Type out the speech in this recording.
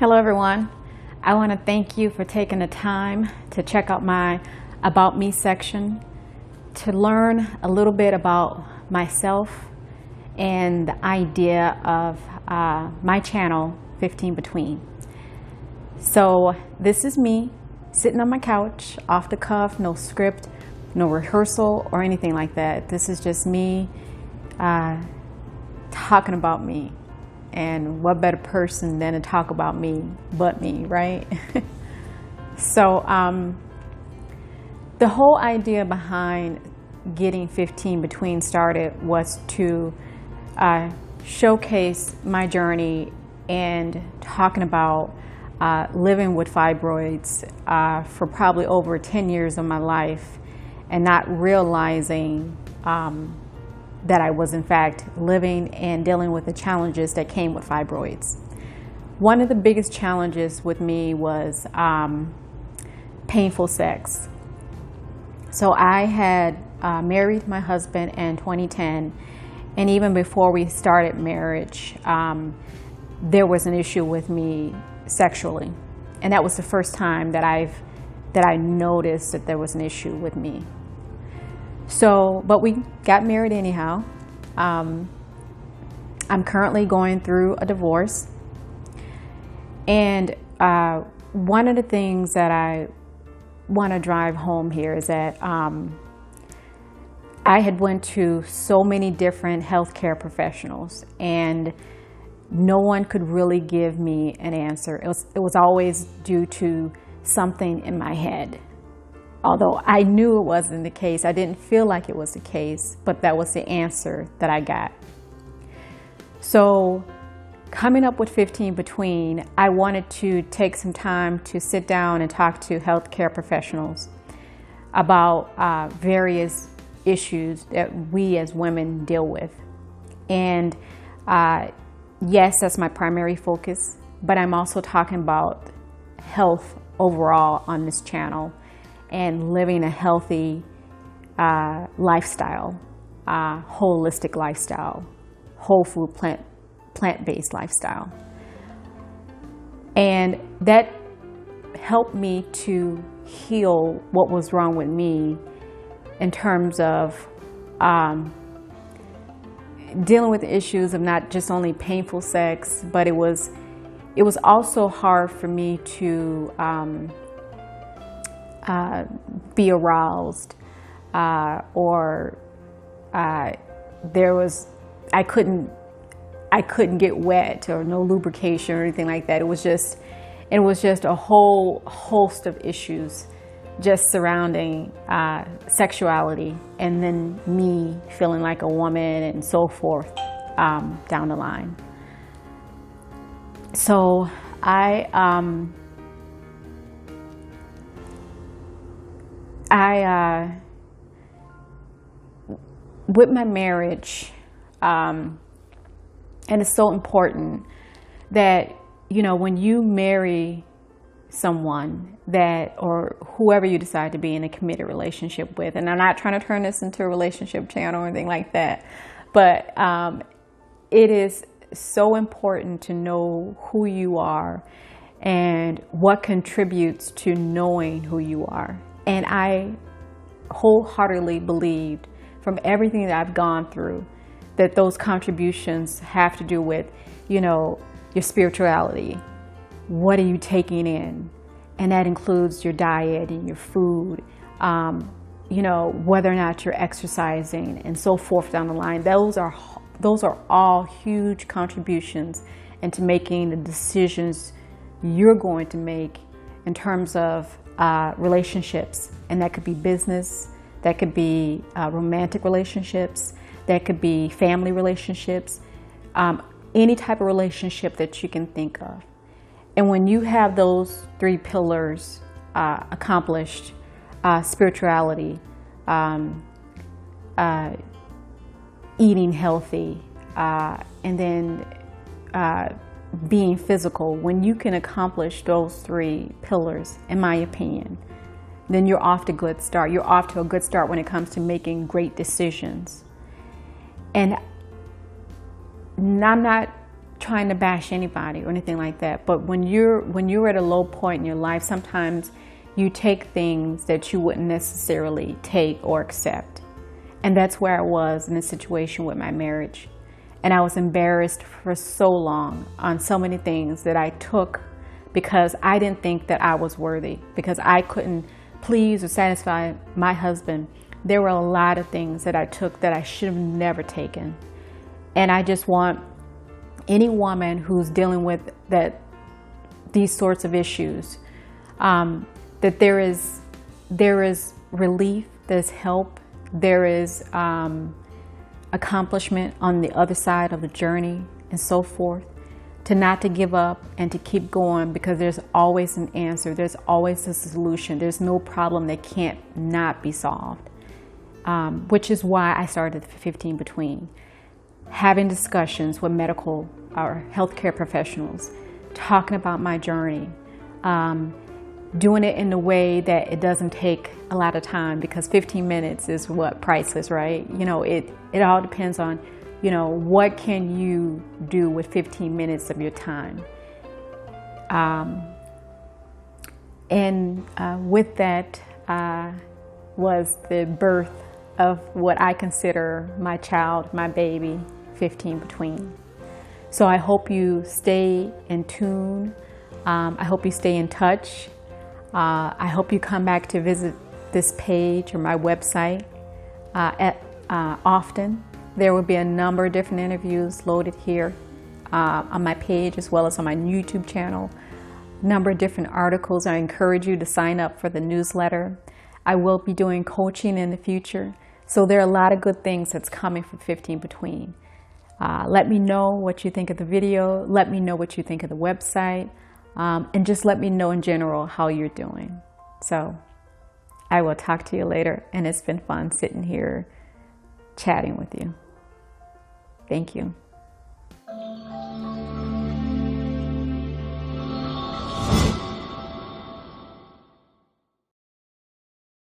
Hello everyone. I want to thank you for taking the time to check out my About Me section to learn a little bit about myself and the idea of my channel 15 Between. So this is me sitting on my couch, off the cuff, no script, no rehearsal or anything like that. This is just me talking about me. And what better person than to talk about me but me, right? So the whole idea behind getting 15 Between started was to showcase my journey and talking about living with fibroids for probably over 10 years of my life and not realizing that I was in fact living and dealing with the challenges that came with fibroids. One of the biggest challenges with me was painful sex. So I had married my husband in 2010, and even before we started marriage, there was an issue with me sexually. And that was the first time that I noticed that there was an issue with me. So, but we got married anyhow. I'm currently going through a divorce. And one of the things that I want to drive home here is that I had went to so many different healthcare professionals and no one could really give me an answer. It was always due to something in my head. Although I knew it wasn't the case, I didn't feel like it was the case, but that was the answer that I got. So coming up with 15 Between, I wanted to take some time to sit down and talk to healthcare professionals about various issues that we as women deal with. And yes, that's my primary focus, but I'm also talking about health overall on this channel and living a healthy lifestyle, holistic lifestyle, whole food, plant-based lifestyle. And that helped me to heal what was wrong with me in terms of dealing with the issues of not just only painful sex, but it was also hard for me to be aroused, or I couldn't get wet or no lubrication or anything like that. It was just a whole host of issues just surrounding sexuality and then me feeling like a woman and so forth down the line. So with my marriage, and it's so important that, you know, when you marry someone or whoever you decide to be in a committed relationship with, and I'm not trying to turn this into a relationship channel or anything like that, but it is so important to know who you are and what contributes to knowing who you are. And I wholeheartedly believed from everything that I've gone through that those contributions have to do with, you know, your spirituality. What are you taking in? And that includes your diet and your food, you know, whether or not you're exercising and so forth down the line. Those are all huge contributions into making the decisions you're going to make in terms of relationships. And that could be business, that could be romantic relationships, that could be family relationships, any type of relationship that you can think of. And when you have those three pillars accomplished, spirituality, eating healthy, and then being physical, when you can accomplish those three pillars, in my opinion, then you're off to a good start. You're off to a good start when it comes to making great decisions. And I'm not trying to bash anybody or anything like that. But when you're at a low point in your life, sometimes you take things that you wouldn't necessarily take or accept. And that's where I was in a situation with my marriage. And I was embarrassed for so long on so many things that I took because I didn't think that I was worthy, because I couldn't please or satisfy my husband. There were a lot of things that I took that I should have never taken. And I just want any woman who's dealing with these sorts of issues, that there is relief, there's help, there is accomplishment on the other side of the journey and so forth. To not to give up and to keep going, because there's always an answer, there's always a solution, there's no problem that can't not be solved. Which is why I started the 15 Between. Having discussions with medical or healthcare professionals, talking about my journey, doing it in a way that it doesn't take a lot of time, because 15 minutes is priceless, right? You know, it all depends on, you know, what can you do with 15 minutes of your time. With that was the birth of what I consider my child, my baby, 15 Between. So I hope you stay in tune. I hope you stay in touch. I hope you come back to visit this page or my website often. There will be a number of different interviews loaded here on my page, as well as on my YouTube channel. A number of different articles. I encourage you to sign up for the newsletter. I will be doing coaching in the future. So there are a lot of good things that's coming from 15 Between. Let me know what you think of the video. Let me know what you think of the website. And just let me know in general how you're doing. So I will talk to you later. And it's been fun sitting here chatting with you. Thank you.